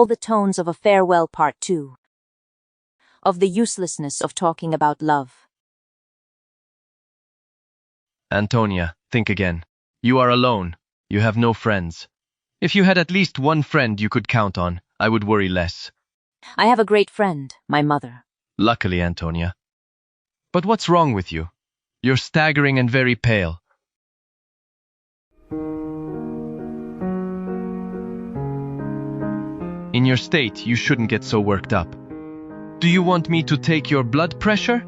all the tones of a farewell part 2. Of the uselessness of talking about love. Antonia, think again. You are alone. You have no friends. If you had at least one friend you could count on, I would worry less. I have a great friend, my mother. Luckily, Antonia. But what's wrong with you? You're staggering and very pale. In your state, you shouldn't get so worked up. Do you want me to take your blood pressure?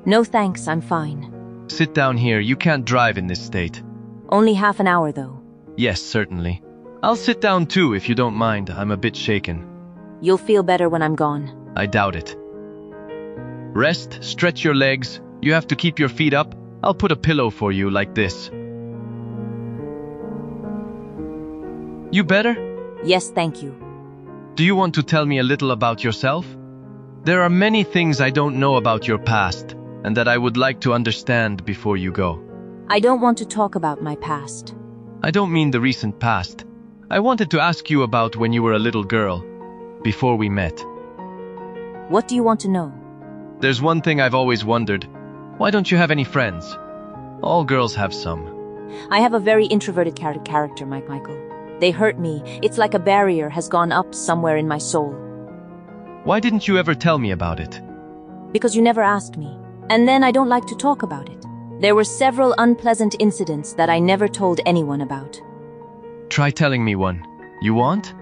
No thanks, I'm fine. Sit down here, you can't drive in this state. Only half an hour, though. Yes, certainly. I'll sit down too, if you don't mind. I'm a bit shaken. You'll feel better when I'm gone. I doubt it. Rest, stretch your legs. You have to keep your feet up. I'll put a pillow for you, like this. You better? Yes, thank you. Do you want to tell me a little about yourself? There are many things I don't know about your past, and that I would like to understand before you go. I don't want to talk about my past. I don't mean the recent past. I wanted to ask you about when you were a little girl, before we met. What do you want to know? There's one thing I've always wondered. Why don't you have any friends? All girls have some. I have a very introverted character, Michael. They hurt me. It's like a barrier has gone up somewhere in my soul. Why didn't you ever tell me about it? Because you never asked me. And then I don't like to talk about it. There were several unpleasant incidents that I never told anyone about. Try telling me one. You want?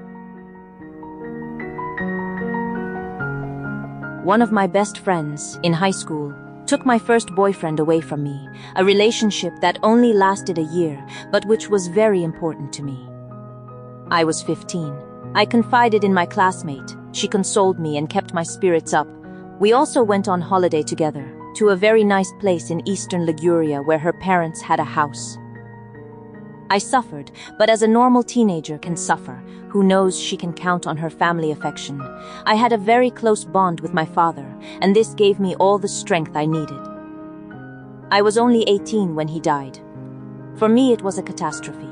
One of my best friends, in high school, took my first boyfriend away from me, a relationship that only lasted a year, but which was very important to me. I was 15. I confided in my classmate. She consoled me and kept my spirits up. We also went on holiday together, to a very nice place in eastern Liguria where her parents had a house. I suffered, but as a normal teenager can suffer, who knows she can count on her family affection. I had a very close bond with my father, and this gave me all the strength I needed. I was only 18 when he died. For me, it was a catastrophe.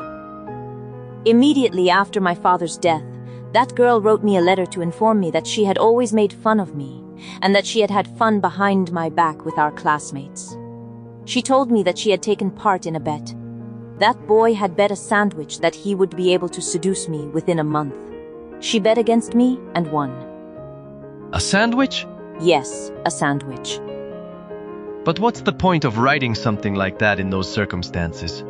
Immediately after my father's death, that girl wrote me a letter to inform me that she had always made fun of me, and that she had had fun behind my back with our classmates. She told me that she had taken part in a bet. That boy had bet a sandwich that he would be able to seduce me within a month. She bet against me and won. A sandwich? Yes, a sandwich. But what's the point of writing something like that in those circumstances?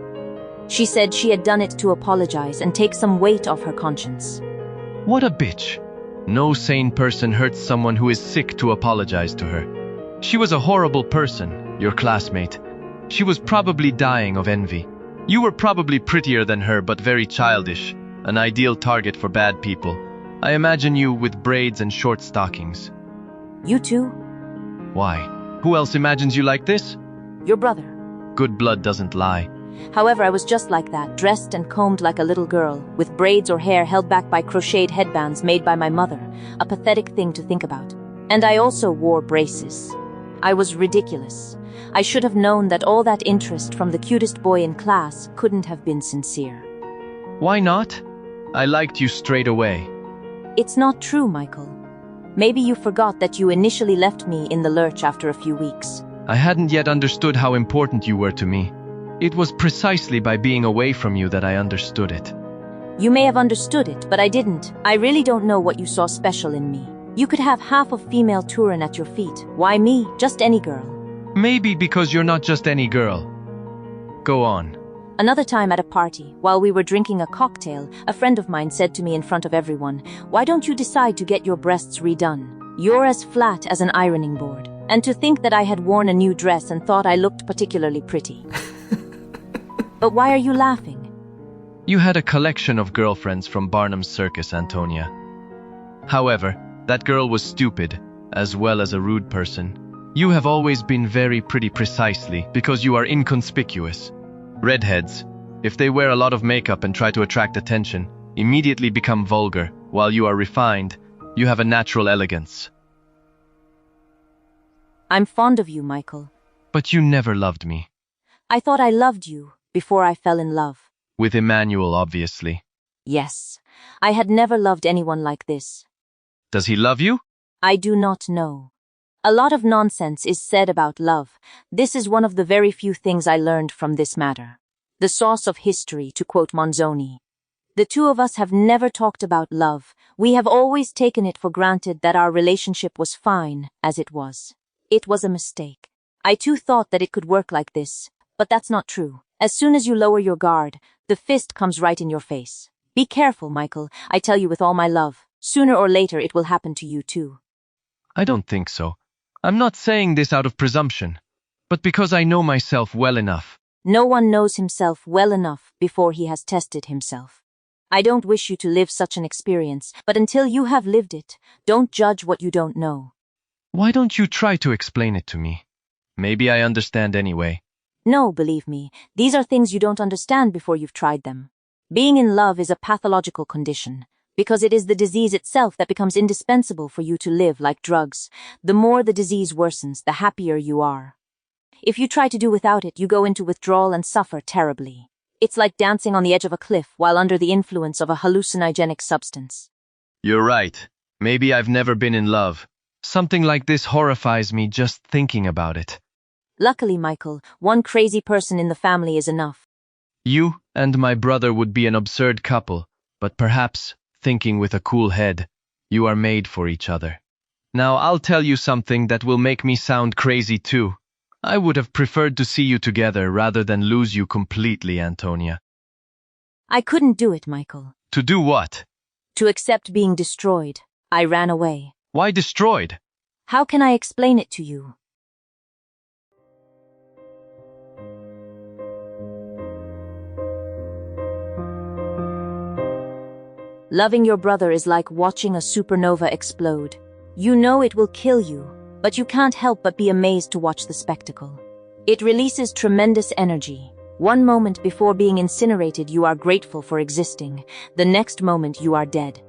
She said she had done it to apologize and take some weight off her conscience. What a bitch. No sane person hurts someone who is sick to apologize to her. She was a horrible person, your classmate. She was probably dying of envy. You were probably prettier than her, but very childish, an ideal target for bad people. I imagine you with braids and short stockings. You too? Why? Who else imagines you like this? Your brother. Good blood doesn't lie. However, I was just like that, dressed and combed like a little girl, with braids or hair held back by crocheted headbands made by my mother, a pathetic thing to think about. And I also wore braces. I was ridiculous. I should have known that all that interest from the cutest boy in class couldn't have been sincere. Why not? I liked you straight away. It's not true, Michael. Maybe you forgot that you initially left me in the lurch after a few weeks. I hadn't yet understood how important you were to me. It was precisely by being away from you that I understood it. You may have understood it, but I didn't. I really don't know what you saw special in me. You could have half of female Turin at your feet. Why me? Just any girl. Maybe because you're not just any girl. Go on. Another time at a party, while we were drinking a cocktail, a friend of mine said to me in front of everyone, "Why don't you decide to get your breasts redone? You're as flat as an ironing board." And to think that I had worn a new dress and thought I looked particularly pretty. But why are you laughing? You had a collection of girlfriends from Barnum's Circus, Antonia. However, that girl was stupid, as well as a rude person. You have always been very pretty precisely because you are inconspicuous. Redheads, if they wear a lot of makeup and try to attract attention, immediately become vulgar, while you are refined. You have a natural elegance. I'm fond of you, Michael. But you never loved me. I thought I loved you before I fell in love. With Emmanuel, obviously. Yes, I had never loved anyone like this. Does he love you? I do not know. A lot of nonsense is said about love. This is one of the very few things I learned from this matter. The sauce of history, to quote Monzoni. The two of us have never talked about love. We have always taken it for granted that our relationship was fine as it was. It was a mistake. I too thought that it could work like this, but that's not true. As soon as you lower your guard, the fist comes right in your face. Be careful, Michael. I tell you with all my love. Sooner or later it will happen to you too. I don't think so. I'm not saying this out of presumption, but because I know myself well enough. No one knows himself well enough before he has tested himself. I don't wish you to live such an experience, but until you have lived it, don't judge what you don't know. Why don't you try to explain it to me? Maybe I understand anyway. No, believe me, these are things you don't understand before you've tried them. Being in love is a pathological condition, because it is the disease itself that becomes indispensable for you to live like drugs. The more the disease worsens, the happier you are. If you try to do without it, you go into withdrawal and suffer terribly. It's like dancing on the edge of a cliff while under the influence of a hallucinogenic substance. You're right. Maybe I've never been in love. Something like this horrifies me just thinking about it. Luckily, Michael, one crazy person in the family is enough. You and my brother would be an absurd couple, but perhaps, thinking with a cool head, you are made for each other. Now I'll tell you something that will make me sound crazy too. I would have preferred to see you together rather than lose you completely, Antonia. I couldn't do it, Michael. To do what? To accept being destroyed. I ran away. Why destroyed? How can I explain it to you? Loving your brother is like watching a supernova explode. You know it will kill you, but you can't help but be amazed to watch the spectacle. It releases tremendous energy. One moment before being incinerated, you are grateful for existing. The next moment, you are dead.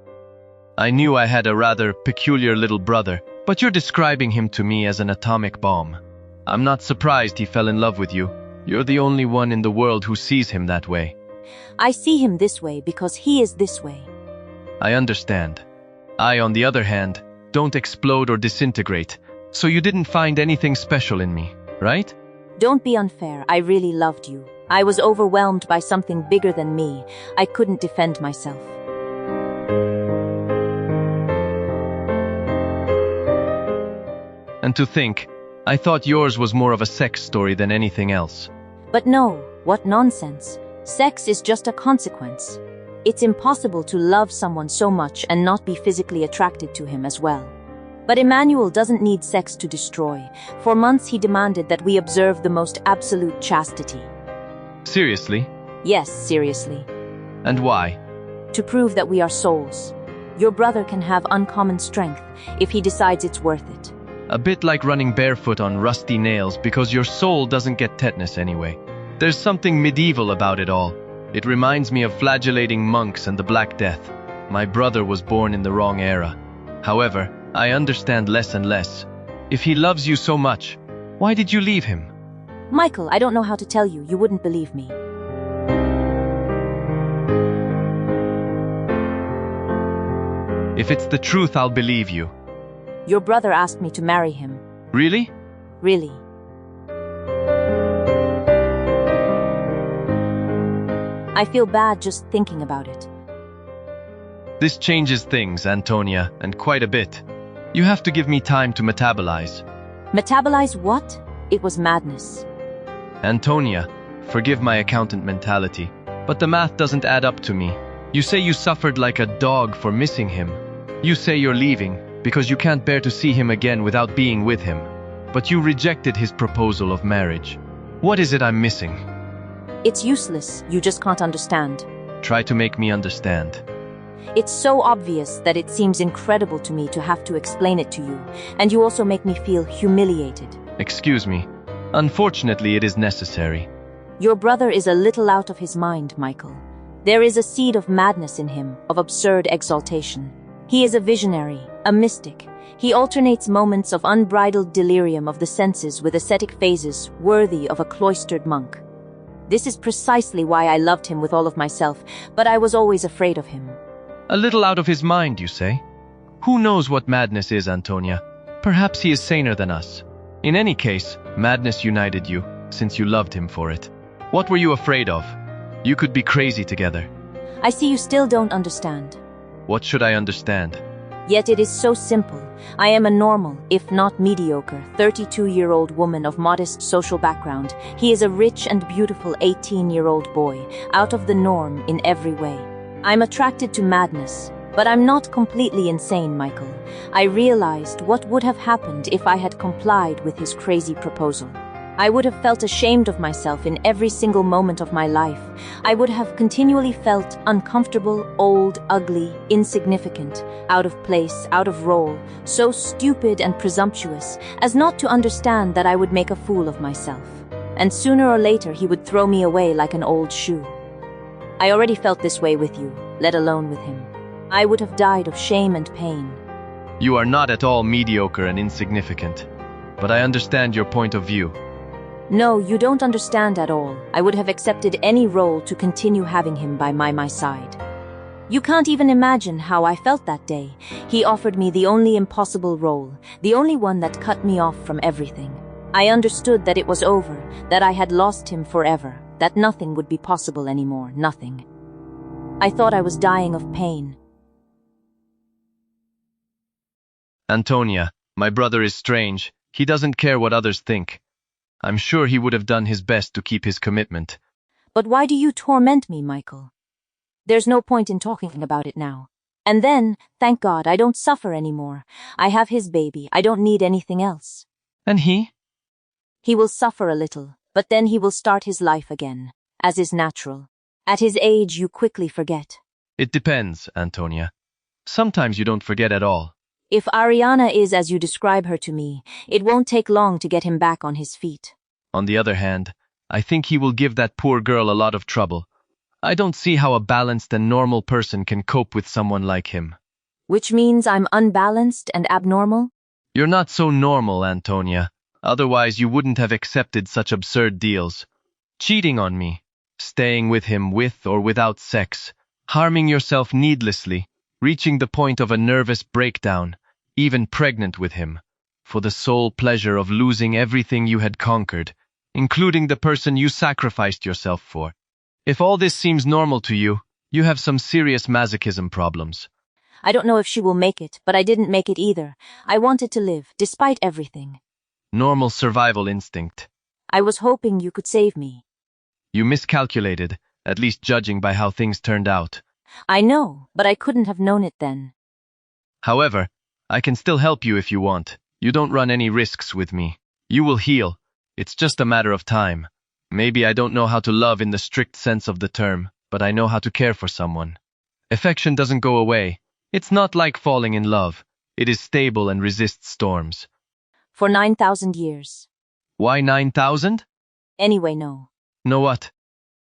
I knew I had a rather peculiar little brother, but you're describing him to me as an atomic bomb. I'm not surprised he fell in love with you. You're the only one in the world who sees him that way. I see him this way because he is this way. I understand. I, on the other hand, don't explode or disintegrate, so you didn't find anything special in me, right? Don't be unfair. I really loved you. I was overwhelmed by something bigger than me. I couldn't defend myself. And to think, I thought yours was more of a sex story than anything else. But no, what nonsense. Sex is just a consequence. It's impossible to love someone so much and not be physically attracted to him as well. But Emmanuel doesn't need sex to destroy. For months he demanded that we observe the most absolute chastity. Seriously? Yes, seriously. And why? To prove that we are souls. Your brother can have uncommon strength if he decides it's worth it. A bit like running barefoot on rusty nails because your soul doesn't get tetanus anyway. There's something medieval about it all. It reminds me of flagellating monks and the Black Death. My brother was born in the wrong era. However, I understand less and less. If he loves you so much, why did you leave him? Michael, I don't know how to tell you. You wouldn't believe me. If it's the truth, I'll believe you. Your brother asked me to marry him. Really? Really. I feel bad just thinking about it. This changes things, Antonia, and quite a bit. You have to give me time to metabolize. Metabolize what? It was madness. Antonia, forgive my accountant mentality, but the math doesn't add up to me. You say you suffered like a dog for missing him. You say you're leaving because you can't bear to see him again without being with him. But you rejected his proposal of marriage. What is it I'm missing? It's useless. You just can't understand. Try to make me understand. It's so obvious that it seems incredible to me to have to explain it to you, and you also make me feel humiliated. Excuse me. Unfortunately, it is necessary. Your brother is a little out of his mind, Michael. There is a seed of madness in him, of absurd exaltation. He is a visionary, a mystic. He alternates moments of unbridled delirium of the senses with ascetic phases worthy of a cloistered monk. This is precisely why I loved him with all of myself, but I was always afraid of him. A little out of his mind, you say? Who knows what madness is, Antonia? Perhaps he is saner than us. In any case, madness united you, since you loved him for it. What were you afraid of? You could be crazy together. I see you still don't understand. What should I understand? Yet it is so simple. I am a normal, if not mediocre, 32-year-old woman of modest social background. He is a rich and beautiful 18-year-old boy, out of the norm in every way. I'm attracted to madness, but I'm not completely insane, Michael. I realized what would have happened if I had complied with his crazy proposal. I would have felt ashamed of myself in every single moment of my life. I would have continually felt uncomfortable, old, ugly, insignificant, out of place, out of role, so stupid and presumptuous as not to understand that I would make a fool of myself. And sooner or later he would throw me away like an old shoe. I already felt this way with you, let alone with him. I would have died of shame and pain. You are not at all mediocre and insignificant, but I understand your point of view. No, you don't understand at all. I would have accepted any role to continue having him by my side. You can't even imagine how I felt that day. He offered me the only impossible role, the only one that cut me off from everything. I understood that it was over, that I had lost him forever, that nothing would be possible anymore, nothing. I thought I was dying of pain. Antonia, my brother is strange. He doesn't care what others think. I'm sure he would have done his best to keep his commitment. But why do you torment me, Michael? There's no point in talking about it now. And then, thank God, I don't suffer anymore. I have his baby. I don't need anything else. And he? He will suffer a little, but then he will start his life again, as is natural. At his age, you quickly forget. It depends, Antonia. Sometimes you don't forget at all. If Ariana is as you describe her to me, it won't take long to get him back on his feet. On the other hand, I think he will give that poor girl a lot of trouble. I don't see how a balanced and normal person can cope with someone like him. Which means I'm unbalanced and abnormal? You're not so normal, Antonia. Otherwise you wouldn't have accepted such absurd deals. Cheating on me, staying with him with or without sex, harming yourself needlessly, reaching the point of a nervous breakdown, even pregnant with him, for the sole pleasure of losing everything you had conquered, including the person you sacrificed yourself for. If all this seems normal to you, you have some serious masochism problems. I don't know if she will make it, but I didn't make it either. I wanted to live, despite everything. Normal survival instinct. I was hoping you could save me. You miscalculated, at least judging by how things turned out. I know, but I couldn't have known it then. However, I can still help you if you want. You don't run any risks with me. You will heal. It's just a matter of time. Maybe I don't know how to love in the strict sense of the term, but I know how to care for someone. Affection doesn't go away. It's not like falling in love. It is stable and resists storms. For 9,000 years. Why 9,000? Anyway, no. No what?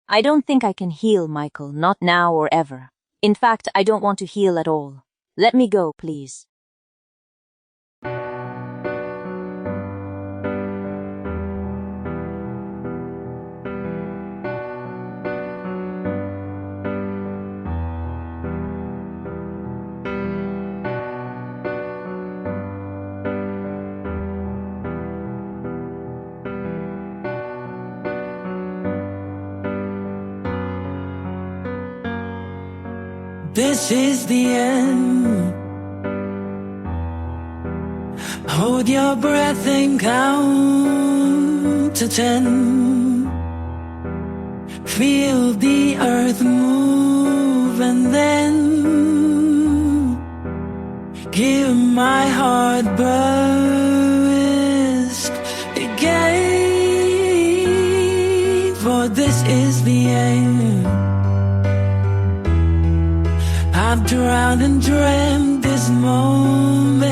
I don't think I can heal, Michael, not now or ever. In fact, I don't want to heal at all. Let me go, please. This is the end. Hold your breath and count to 10. Feel the earth move and then give my heart burst again. For this is the end. I've drowned and dreamt this moment,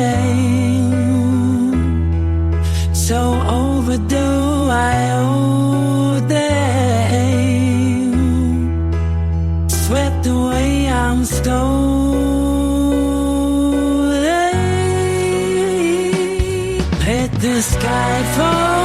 so overdue I owe them. Swept away, I'm stolen. Let the sky fall.